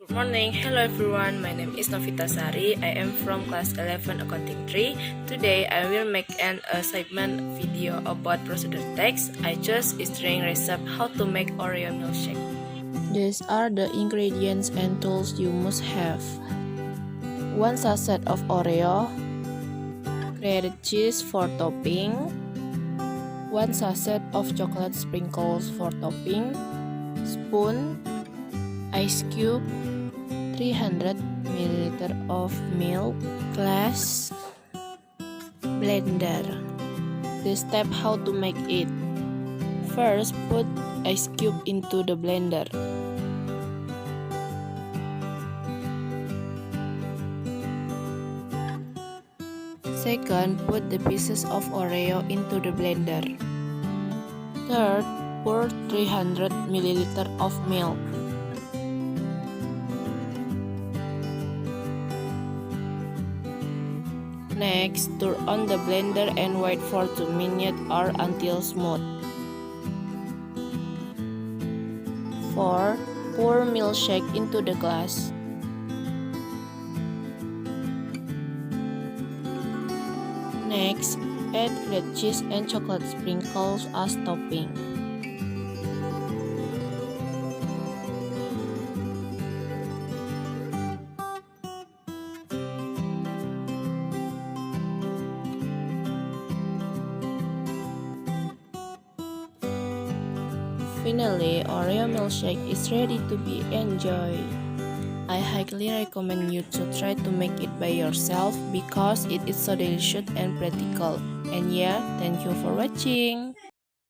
Morning, hello everyone, my name is Novita Sari. I am from class 11 accounting 3. Today I will make an assignment video about Procedur Text. I chose a string recipe how to make Oreo milkshake. These are the ingredients and tools you must have. 1 sachet of Oreo, grated cheese for topping, 1 sachet of chocolate sprinkles for topping, spoon, ice cube, 300 ml of milk, glass, blender. The step how to make it. First, put ice cube into the blender. Second, put the pieces of Oreo into the blender. Third, pour 300 ml of milk. Next, turn on the blender and wait for 2 minutes or until smooth. 4. Pour milkshake into the glass. Next, add grated cheese and chocolate sprinkles as topping. Finally, Oreo milkshake is ready to be enjoyed. I highly recommend you to try to make it by yourself because it is so delicious and practical. And yeah, thank you for watching.